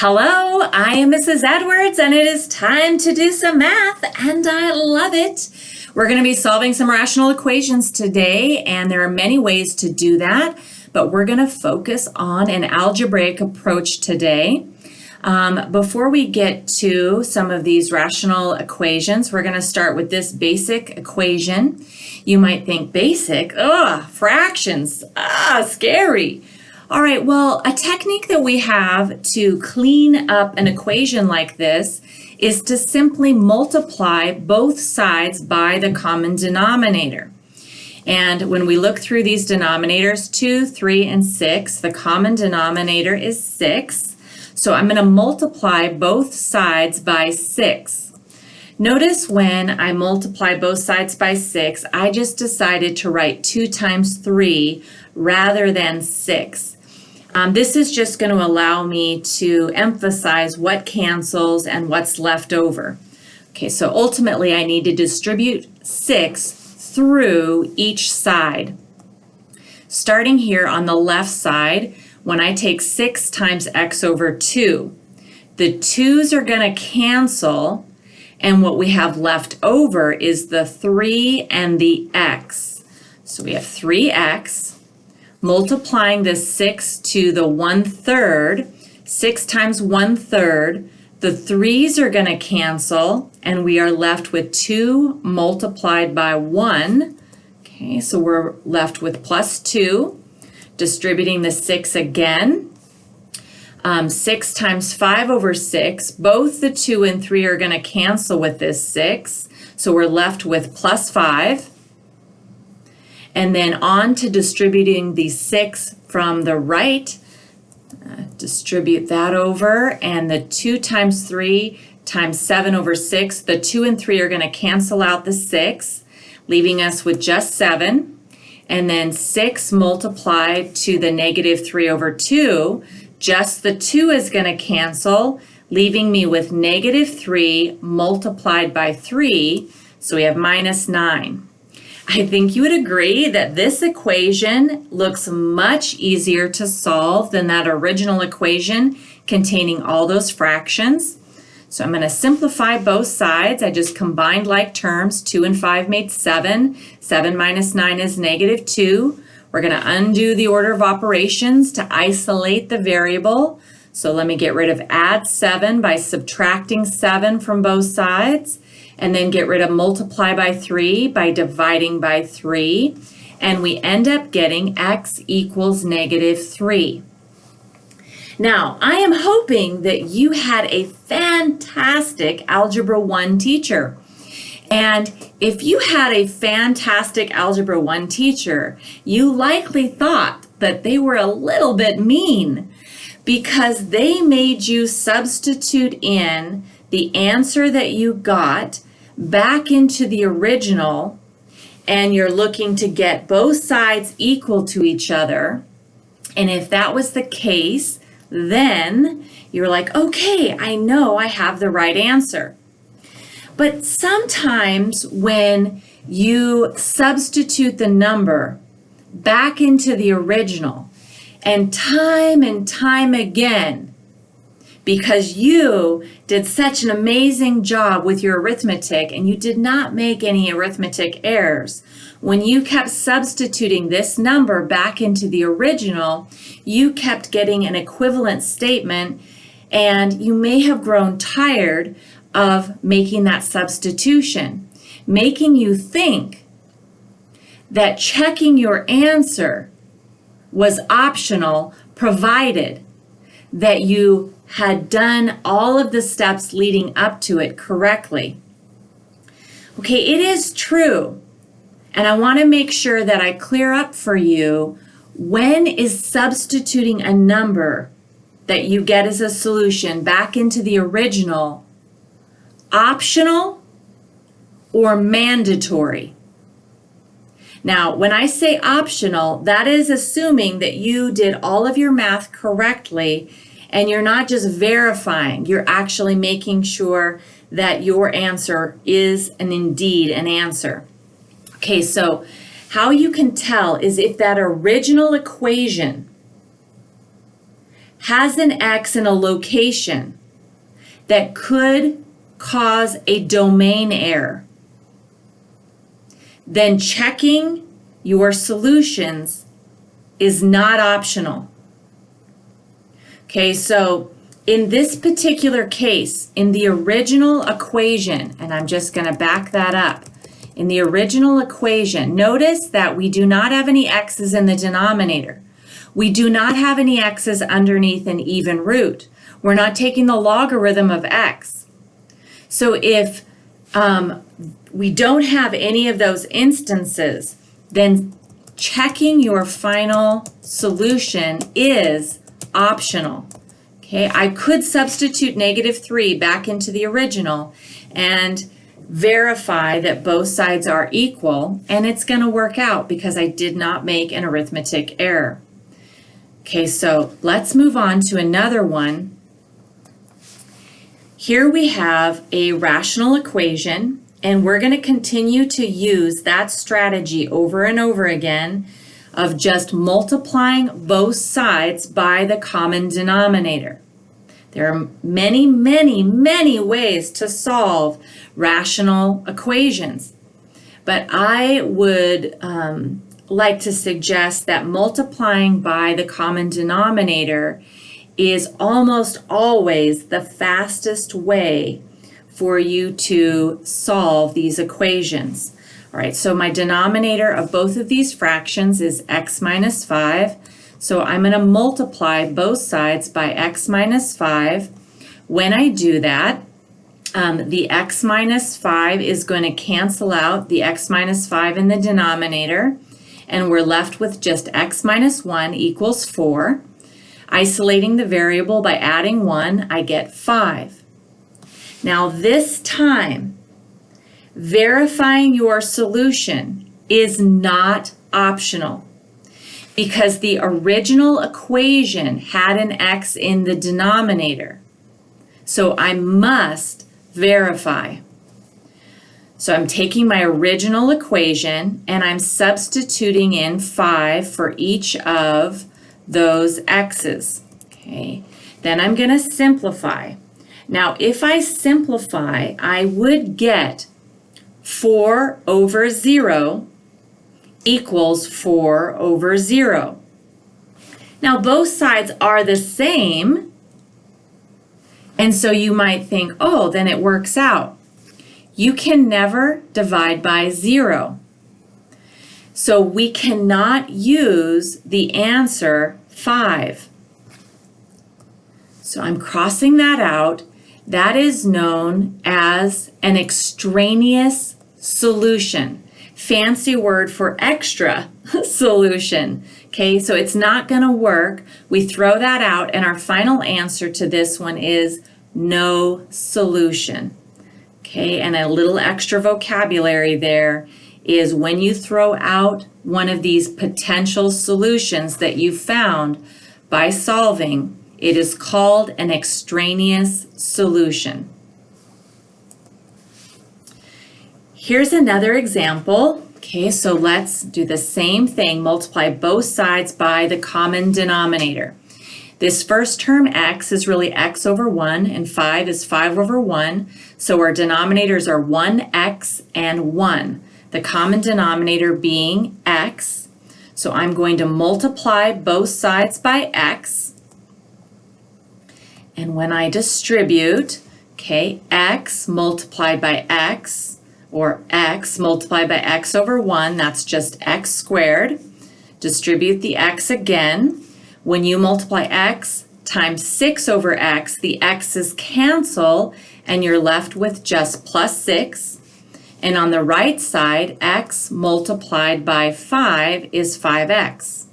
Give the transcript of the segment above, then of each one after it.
Hello, I am Mrs. Edwards, and it is time to do some math, and I love it. We're going to be solving some rational equations today, and there are many ways to do that, but we're going to focus on an algebraic approach today. Before we get to some of these rational equations, we're going to start with this basic equation. You might think basic, fractions, scary. All right, well, a technique that we have to clean up an equation like this is to simply multiply both sides by the common denominator. And when we look through these denominators, 2, 3, and 6, the common denominator is 6. So I'm going to multiply both sides by 6. Notice when I multiply both sides by 6, I just decided to write 2 times 3 rather than 6. This is just going to allow me to emphasize what cancels and what's left over. Okay, so ultimately I need to distribute 6 through each side. Starting here on the left side, when I take 6 times x over 2, the 2's are going to cancel, and what we have left over is the 3 and the x. So we have 3x. Multiplying the 6 to the 1/3, 6 times 1/3, the 3's are going to cancel, and we are left with 2 multiplied by 1. Okay, so we're left with plus 2. Distributing the 6 again. 6 times 5 over 6, both the 2 and 3 are going to cancel with this 6, so we're left with plus 5. And then on to distributing the 6 from the right. Distribute that over, and the 2 times 3 times 7 over 6, the 2 and 3 are going to cancel out the 6, leaving us with just 7. And then 6 multiplied to the negative 3 over 2, just the 2 is going to cancel, leaving me with negative 3 multiplied by 3, so we have minus 9. I think you would agree that this equation looks much easier to solve than that original equation containing all those fractions. So I'm going to simplify both sides. I just combined like terms. 2 and 5 made 7. 7 minus 9 is negative 2. We're going to undo the order of operations to isolate the variable. So let me get rid of add 7 by subtracting 7 from both sides. And then get rid of multiply by 3 by dividing by 3. And we end up getting x equals negative 3. Now, I am hoping that you had a fantastic Algebra 1 teacher. And if you had a fantastic Algebra 1 teacher, you likely thought that they were a little bit mean because they made you substitute in the answer that you got back into the original, and you're looking to get both sides equal to each other. And if that was the case, then you're like, okay, I know I have the right answer. But sometimes when you substitute the number back into the original, and time again, because you did such an amazing job with your arithmetic and you did not make any arithmetic errors. When you kept substituting this number back into the original, you kept getting an equivalent statement, and you may have grown tired of making that substitution, making you think that checking your answer was optional, provided that you had done all of the steps leading up to it correctly. Okay, it is true, and I want to make sure that I clear up for you, when is substituting a number that you get as a solution back into the original optional or mandatory? Now, when I say optional, that is assuming that you did all of your math correctly, and you're not just verifying, you're actually making sure that your answer is indeed an answer. Okay, so how you can tell is if that original equation has an x in a location that could cause a domain error, then checking your solutions is not optional. Okay, so in this particular case, in the original equation, and I'm just going to back that up, in the original equation, notice that we do not have any x's in the denominator. We do not have any x's underneath an even root. We're not taking the logarithm of x. So if we don't have any of those instances, then checking your final solution is optional. Okay, I could substitute -3 back into the original and verify that both sides are equal, and it's going to work out because I did not make an arithmetic error. Okay, so let's move on to another one. Here we have a rational equation, and we're going to continue to use that strategy over and over again of just multiplying both sides by the common denominator. There are many, many, many ways to solve rational equations, but I would like to suggest that multiplying by the common denominator is almost always the fastest way for you to solve these equations. All right, so my denominator of both of these fractions is x minus 5. So I'm going to multiply both sides by x minus 5. When I do that, the x minus 5 is going to cancel out the x minus 5 in the denominator, and we're left with just x minus 1 equals 4. Isolating the variable by adding 1, I get 5. Now this time, verifying your solution is not optional because the original equation had an x in the denominator. So I must verify. So I'm taking my original equation and I'm substituting in 5 for each of those x's. Okay, then I'm going to simplify. Now, if I simplify, I would get 4 over 0 equals 4 over 0. Now, both sides are the same, and so you might think, oh, then it works out. You can never divide by 0. So we cannot use the answer 5. So I'm crossing that out. That is known as an extraneous solution. Fancy word for extra solution. Okay, so it's not going to work. We throw that out, and our final answer to this one is no solution. Okay, and a little extra vocabulary there is when you throw out one of these potential solutions that you found by solving, it is called an extraneous solution. Here's another example. Okay, so let's do the same thing, multiply both sides by the common denominator. This first term x is really x over 1, and 5 is 5 over 1, so our denominators are 1x and 1. The common denominator being x, so I'm going to multiply both sides by x. And when I distribute, okay, x multiplied by x, or x multiplied by x over 1, that's just x squared. Distribute the x again. When you multiply x times 6 over x, the x's cancel, and you're left with just plus 6. And on the right side, x multiplied by 5 is 5x.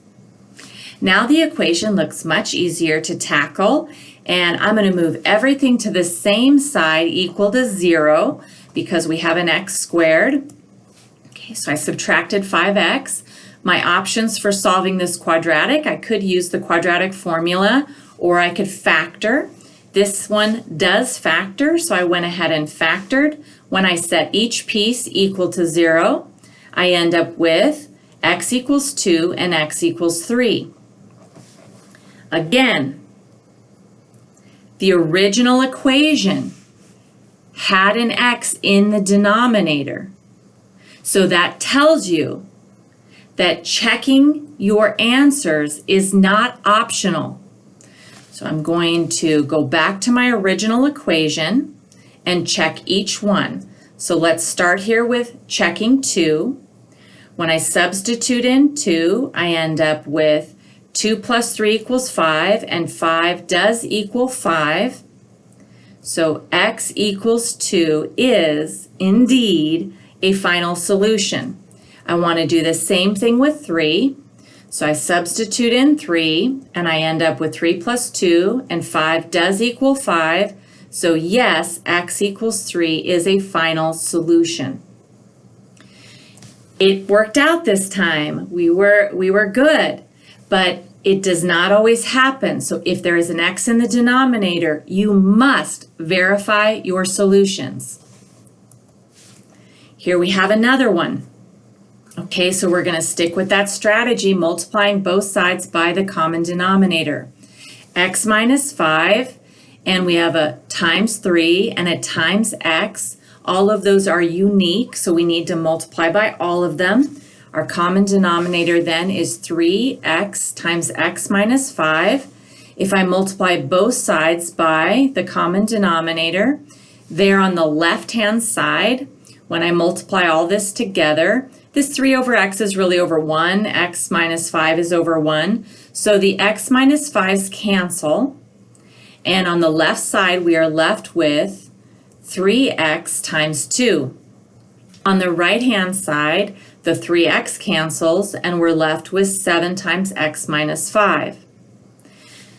Now the equation looks much easier to tackle, and I'm going to move everything to the same side equal to 0 because we have an x squared. Okay, so I subtracted 5x. My options for solving this quadratic, I could use the quadratic formula or I could factor. This one does factor, so I went ahead and factored. When I set each piece equal to 0, I end up with x equals 2 and x equals 3. Again, The original equation had an x in the denominator. So that tells you that checking your answers is not optional. So I'm going to go back to my original equation and check each one. So let's start here with checking 2. When I substitute in 2, I end up with 2 plus 3 equals 5, and 5 does equal 5. So x equals 2 is indeed a final solution. I want to do the same thing with 3. So I substitute in 3, and I end up with 3 plus 2, and 5 does equal 5. So yes, x equals 3 is a final solution. It worked out this time. We were good, but it does not always happen. So if there is an x in the denominator, you must verify your solutions. Here we have another one. Okay, so we're going to stick with that strategy, multiplying both sides by the common denominator. X minus 5, and we have a times 3 and a times x. All of those are unique, so we need to multiply by all of them. Our common denominator then is 3x times x minus 5. If I multiply both sides by the common denominator, they're on the left-hand side. When I multiply all this together, this 3 over x is really over 1. X minus 5 is over 1. So the x minus 5's cancel. And on the left side, we are left with 3x times 2. On the right-hand side, the 3x cancels, and we're left with 7 times x minus 5.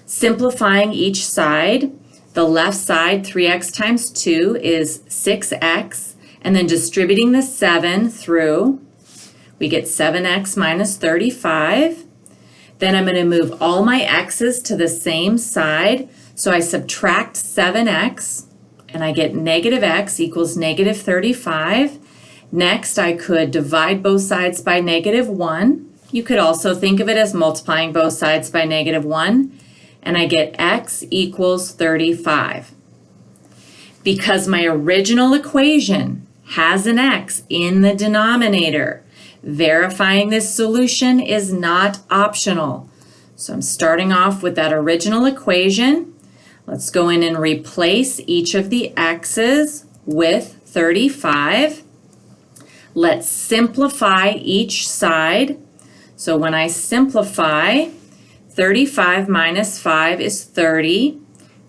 Simplifying each side, the left side, 3x times 2 is 6x, and then distributing the 7 through, we get 7x minus 35. Then I'm going to move all my x's to the same side, so I subtract 7x, and I get negative x equals negative 35. Next, I could divide both sides by negative 1. You could also think of it as multiplying both sides by negative 1. And I get x equals 35. Because my original equation has an x in the denominator, verifying this solution is not optional. So I'm starting off with that original equation. Let's go in and replace each of the x's with 35. Let's simplify each side. So when I simplify, 35 minus 5 is 30.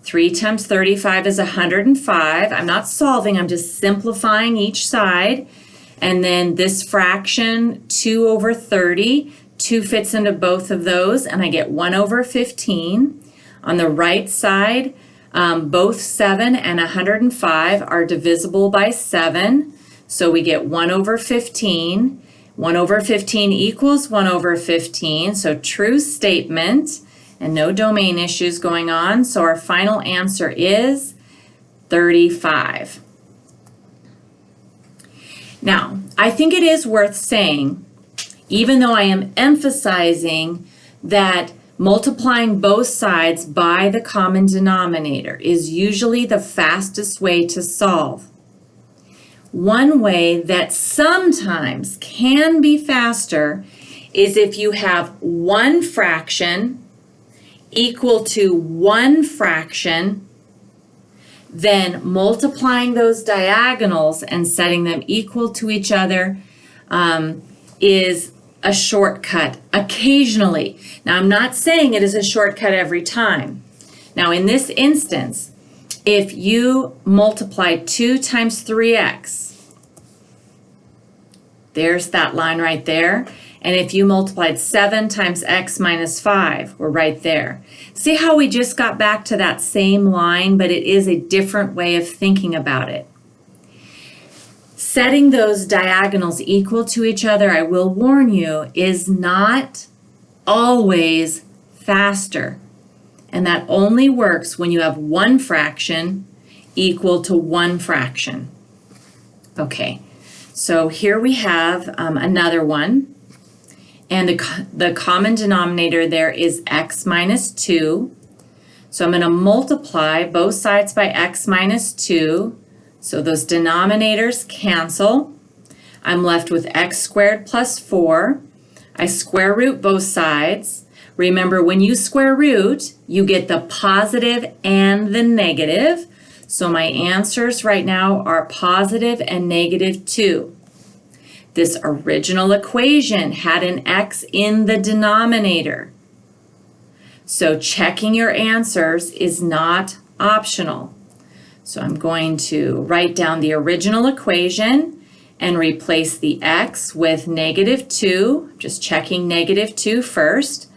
3 times 35 is 105. I'm not solving, I'm just simplifying each side. And then this fraction, 2 over 30, 2 fits into both of those, and I get 1 over 15. On the right side, both 7 and 105 are divisible by 7. So we get 1 over 15. 1 over 15 equals 1 over 15. So true statement and no domain issues going on. So our final answer is 35. Now, I think it is worth saying, even though I am emphasizing that multiplying both sides by the common denominator is usually the fastest way to solve. One way that sometimes can be faster is if you have one fraction equal to one fraction, then multiplying those diagonals and setting them equal to each other is a shortcut occasionally. Now, I'm not saying it is a shortcut every time. Now, in this instance, if you multiply 2 times 3x, there's that line right there. And if you multiplied 7 times x minus 5, we're right there. See how we just got back to that same line, but it is a different way of thinking about it. Setting those diagonals equal to each other, I will warn you, is not always faster. And that only works when you have one fraction equal to one fraction. Okay, so here we have another one. And the common denominator there is x minus 2. So I'm going to multiply both sides by x minus 2. So those denominators cancel. I'm left with x squared plus 4. I square root both sides. Remember, when you square root, you get the positive and the negative. So my answers right now are positive and negative 2. This original equation had an x in the denominator. So checking your answers is not optional. So I'm going to write down the original equation and replace the x with negative 2, just checking negative 2 first.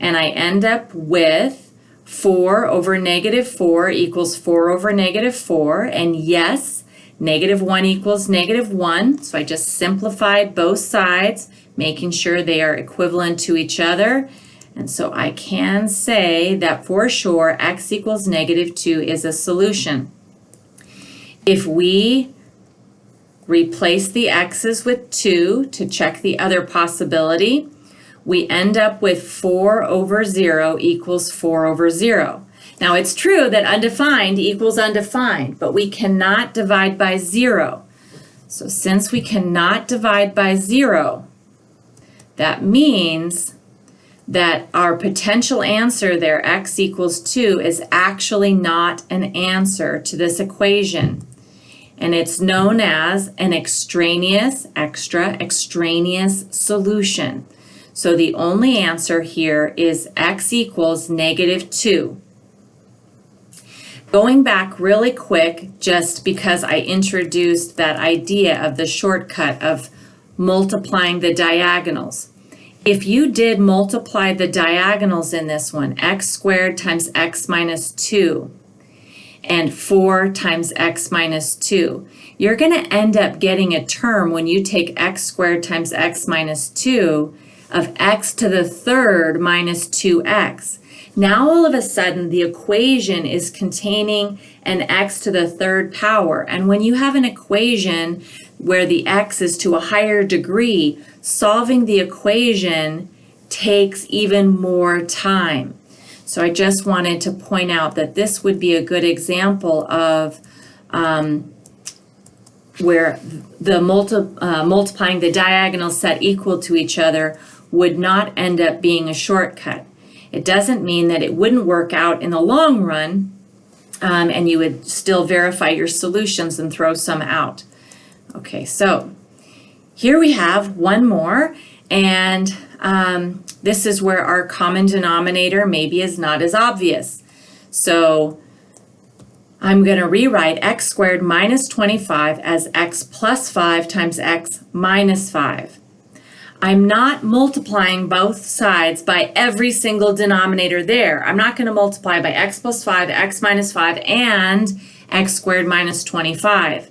And I end up with 4 over negative 4 equals 4 over negative 4. And yes, negative 1 equals negative 1. So I just simplified both sides, making sure they are equivalent to each other. And so I can say that for sure x equals negative 2 is a solution. If we replace the x's with 2 to check the other possibility, we end up with 4 over 0 equals 4 over 0. Now it's true that undefined equals undefined, but we cannot divide by 0. So since we cannot divide by 0, that means that our potential answer there, x equals 2, is actually not an answer to this equation. And it's known as an extraneous solution. So the only answer here is x equals negative 2. Going back really quick, just because I introduced that idea of the shortcut of multiplying the diagonals. If you did multiply the diagonals in this one, x squared times x minus 2, and 4 times x minus 2, you're going to end up getting a term when you take x squared times x minus 2 of x to the third minus 2x. Now all of a sudden the equation is containing an x to the third power, and when you have an equation where the x is to a higher degree, solving the equation takes even more time. So I just wanted to point out that this would be a good example of where the multiplying the diagonals set equal to each other would not end up being a shortcut. It doesn't mean that it wouldn't work out in the long run, and you would still verify your solutions and throw some out. Okay, so here we have one more, and this is where our common denominator maybe is not as obvious. So I'm going to rewrite x squared minus 25 as x plus 5 times x minus 5. I'm not multiplying both sides by every single denominator there. I'm not going to multiply by x plus 5, x minus 5, and x squared minus 25.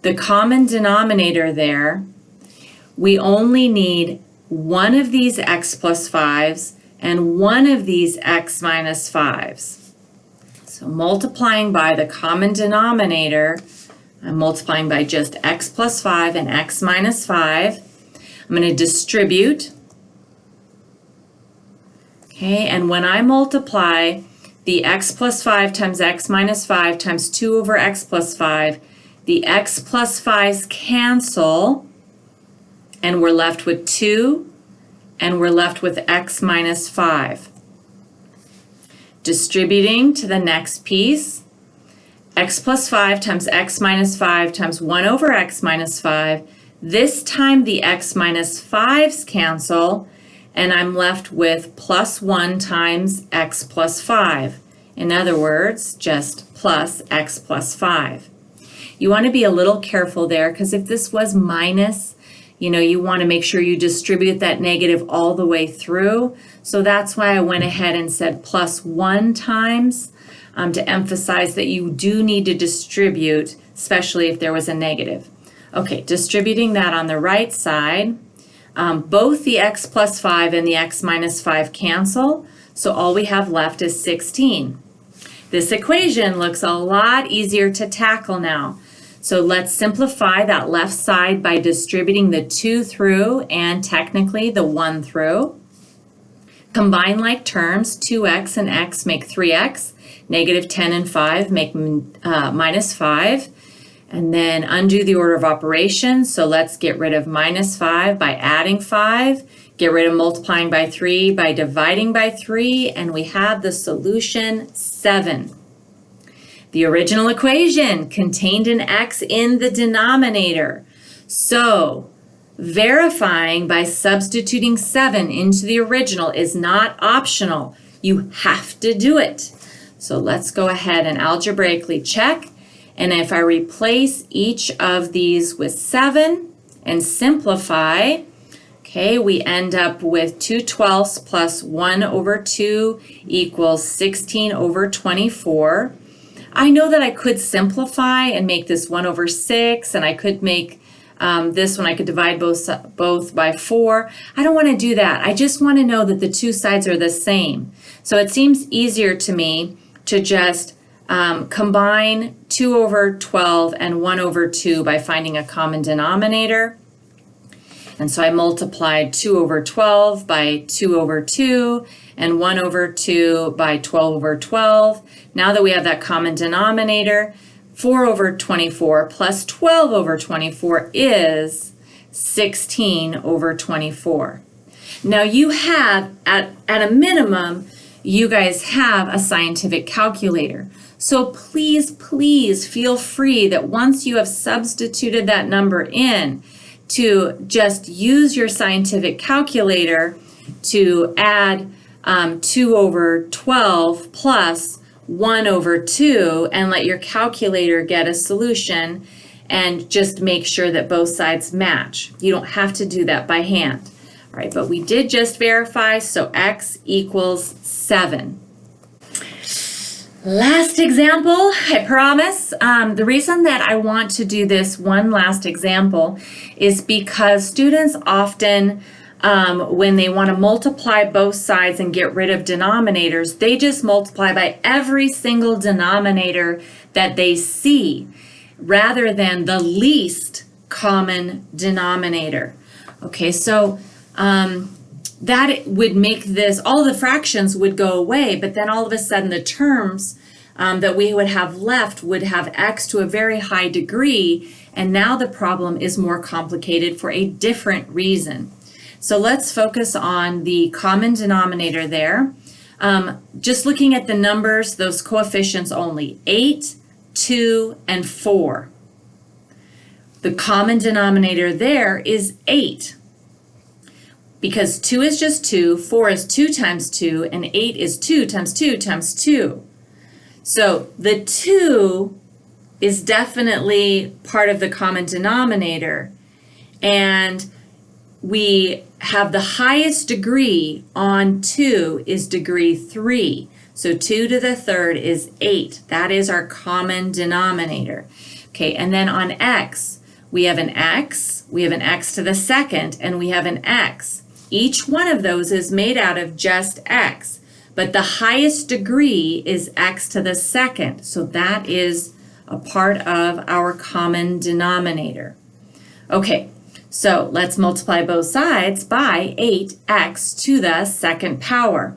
The common denominator there, we only need one of these x plus 5s and one of these x minus 5s. So multiplying by the common denominator, I'm multiplying by just x plus 5 and x minus 5. I'm going to distribute. Okay, and when I multiply the x plus 5 times x minus 5 times 2 over x plus 5, the x plus 5's cancel, and we're left with 2, and we're left with x minus 5. Distributing to the next piece, x plus 5 times x minus 5 times 1 over x minus 5. This time the x minus 5's cancel, and I'm left with plus 1 times x plus 5. In other words, just plus x plus 5. You want to be a little careful there, because if this was minus, you want to make sure you distribute that negative all the way through. So that's why I went ahead and said plus 1 times to emphasize that you do need to distribute, especially if there was a negative. Okay, distributing that on the right side, both the x plus 5 and the x minus 5 cancel, so all we have left is 16. This equation looks a lot easier to tackle now. So let's simplify that left side by distributing the 2 through and technically the 1 through. Combine like terms, 2x and x make 3x, negative 10 and 5 make minus 5. And then undo the order of operations. So let's get rid of minus 5 by adding 5. Get rid of multiplying by 3 by dividing by 3. And we have the solution 7. The original equation contained an x in the denominator. So verifying by substituting 7 into the original is not optional. You have to do it. So let's go ahead and algebraically check. And if I replace each of these with 7 and simplify, okay, we end up with 2/12 plus 1 over 2 equals 16 over 24. I know that I could simplify and make this 1 over 6, and I could make this one, I could divide both by 4. I don't want to do that. I just want to know that the two sides are the same. So it seems easier to me to just combine 2 over 12 and 1 over 2 by finding a common denominator. And so I multiplied 2 over 12 by 2 over 2 and 1 over 2 by 12 over 12. Now that we have that common denominator, 4 over 24 plus 12 over 24 is 16 over 24. Now you have, at a minimum, you guys have a scientific calculator. So please, please feel free that once you have substituted that number in, to just use your scientific calculator to add 2 over 12 plus 1 over 2 and let your calculator get a solution and just make sure that both sides match. You don't have to do that by hand. All right, but we did just verify, so x equals 7. Last example, I promise. The reason that I want to do this one last example is because students often, when they want to multiply both sides and get rid of denominators, they just multiply by every single denominator that they see, rather than the least common denominator. Okay, so that would make this, all the fractions would go away, but then all of a sudden the terms that we would have left would have x to a very high degree, and now the problem is more complicated for a different reason. So let's focus on the common denominator there. Just looking at the numbers, those coefficients only, 8, 2, and 4. The common denominator there is 8. Because 2 is just 2, 4 is 2 times 2, and 8 is 2 times 2 times 2. So the 2 is definitely part of the common denominator, and we have the highest degree on 2 is degree 3. So 2 to the third is 8. That is our common denominator. Okay, and then on x, we have an x, we have an x to the second, and we have an x. Each one of those is made out of just x, but the highest degree is x to the second. So that is a part of our common denominator. Okay, so let's multiply both sides by 8x to the second power.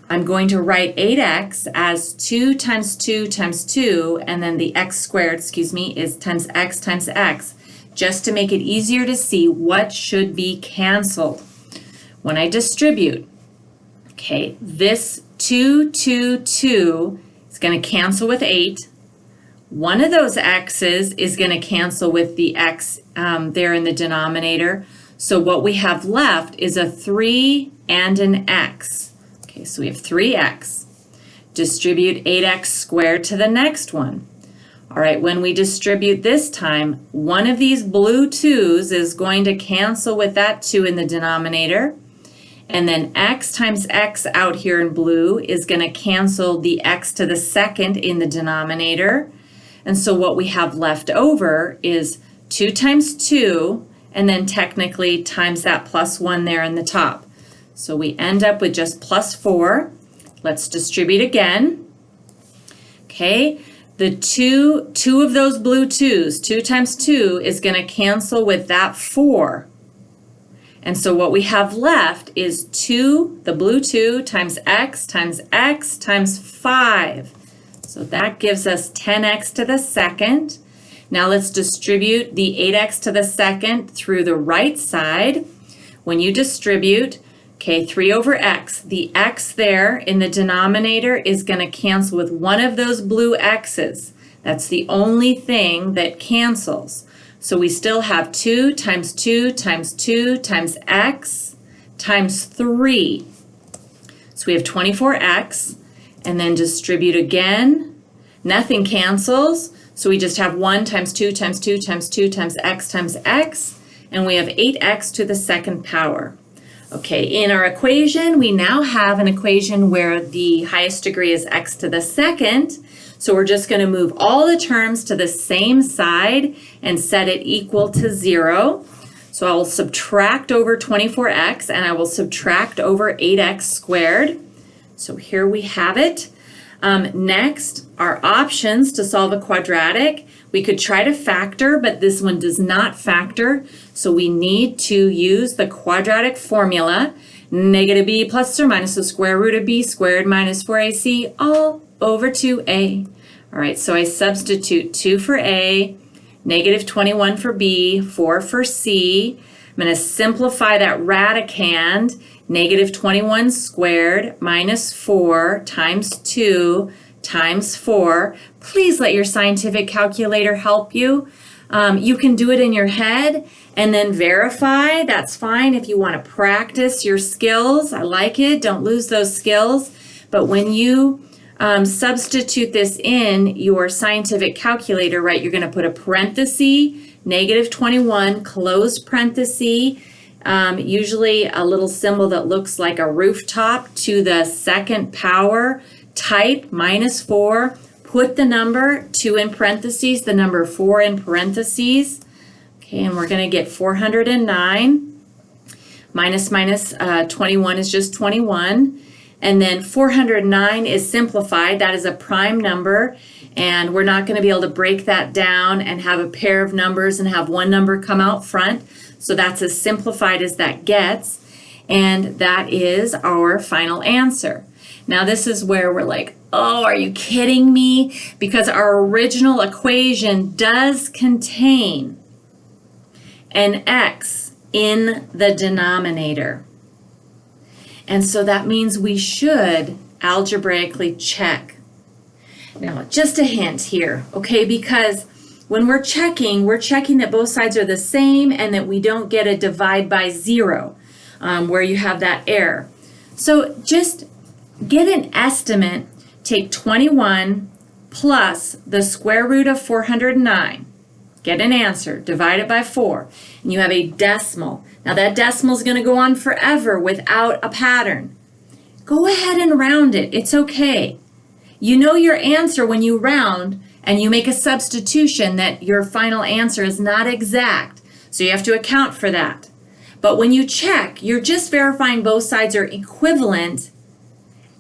I'm going to write 8x as 2 times 2 times 2, and then the x squared, is times x, just to make it easier to see what should be canceled. When I distribute, okay, this 2, 2, 2 is going to cancel with 8. One of those x's is going to cancel with the x there in the denominator. So what we have left is a 3 and an x. Okay, so we have 3x. Distribute 8x squared to the next one. All right, when we distribute this time, one of these blue 2's is going to cancel with that 2 in the denominator. And then x times x out here in blue is going to cancel the x to the second in the denominator. And so what we have left over is 2 times 2, and then technically times that plus 1 there in the top. So we end up with just plus 4. Let's distribute again. Okay, the two of those blue 2's, 2 times 2 is going to cancel with that 4. And so what we have left is 2, the blue 2, times x times 5. So that gives us 10x to the second. Now let's distribute the 8x to the second through the right side. When you distribute, okay, 3 over x, the x there in the denominator is going to cancel with one of those blue x's. That's the only thing that cancels. So we still have 2 times 2 times 2 times x times 3. So we have 24x, and then distribute again. Nothing cancels, so we just have 1 times 2 times 2 times 2 times x, and we have 8x to the second power. Okay, in our equation, we now have an equation where the highest degree is x to the second. So we're just going to move all the terms to the same side and set it equal to 0. So I will subtract over 24x and I will subtract over 8x squared. So here we have it. Next, our options to solve a quadratic. We could try to factor, but this one does not factor. So we need to use the quadratic formula, negative b plus or minus the square root of b squared minus 4ac all over 2a. All right, so I substitute 2 for a, negative 21 for b, 4 for c. I'm going to simplify that radicand, negative 21 squared minus 4 times 2 times 4. Please let your scientific calculator help you. You can do it in your head and then verify. That's fine if you want to practice your skills. I like it. Don't lose those skills. But when you substitute this in your scientific calculator, right, you're going to put a parenthesis, negative 21, close parenthesis, usually a little symbol that looks like a rooftop to the second power, type minus 4, put the number 2 in parentheses, the number 4 in parentheses. Okay, and we're going to get 409. Minus 21 is just 21. And then 409 is simplified. That is a prime number. And we're not going to be able to break that down and have a pair of numbers and have one number come out front. So that's as simplified as that gets. And that is our final answer. Now this is where we're like, oh, are you kidding me? Because our original equation does contain an x in the denominator. And so that means we should algebraically check. Now, just a hint here, okay? Because when we're checking that both sides are the same and that we don't get a divide by 0 where you have that error. So just get an estimate. Take 21 plus the square root of 409. Get an answer, divide it by 4, and you have a decimal. Now that decimal is going to go on forever without a pattern. Go ahead and round it. It's okay. You know your answer when you round and you make a substitution that your final answer is not exact. So you have to account for that. But when you check, you're just verifying both sides are equivalent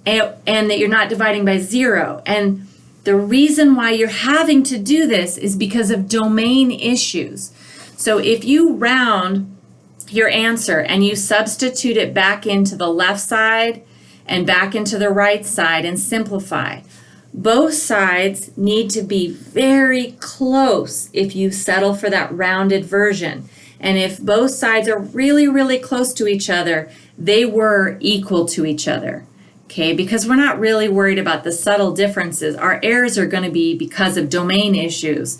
and that you're not dividing by 0. And the reason why you're having to do this is because of domain issues. So if you round your answer and you substitute it back into the left side and back into the right side and simplify, both sides need to be very close if you settle for that rounded version. And if both sides are really, really close to each other, they were equal to each other. Okay, because we're not really worried about the subtle differences. Our errors are going to be because of domain issues.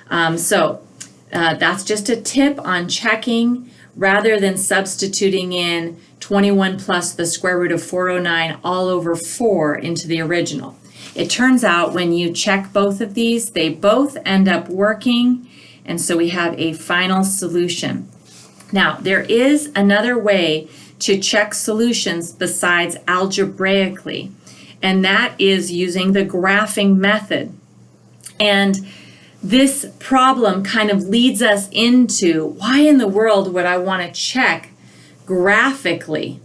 That's just a tip on checking rather than substituting in 21 plus the square root of 409 all over 4 into the original. It turns out when you check both of these, they both end up working, and so we have a final solution. Now, there is another way to check solutions besides algebraically, and that is using the graphing method. And this problem kind of leads us into why in the world would I want to check graphically?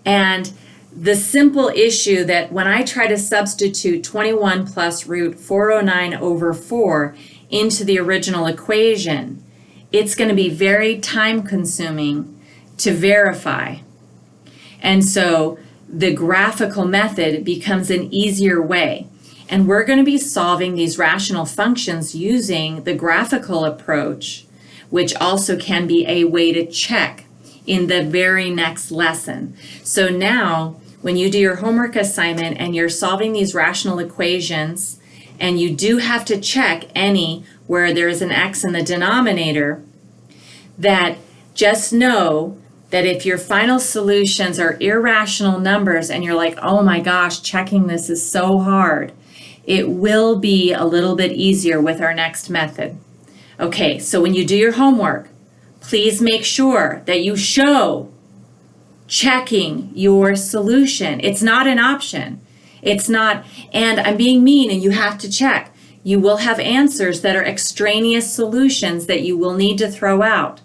And the simple issue that when I try to substitute 21 plus root 409 over 4 into the original equation, it's going to be very time consuming to verify. And so the graphical method becomes an easier way. And we're going to be solving these rational functions using the graphical approach, which also can be a way to check in the very next lesson. So now, when you do your homework assignment and you're solving these rational equations, and you do have to check any where there is an x in the denominator, that just know that if your final solutions are irrational numbers and you're like, oh my gosh, checking this is so hard, it will be a little bit easier with our next method. Okay, so when you do your homework, please make sure that you show checking your solution. It's not an option. It's not, and I'm being mean and you have to check. You will have answers that are extraneous solutions that you will need to throw out.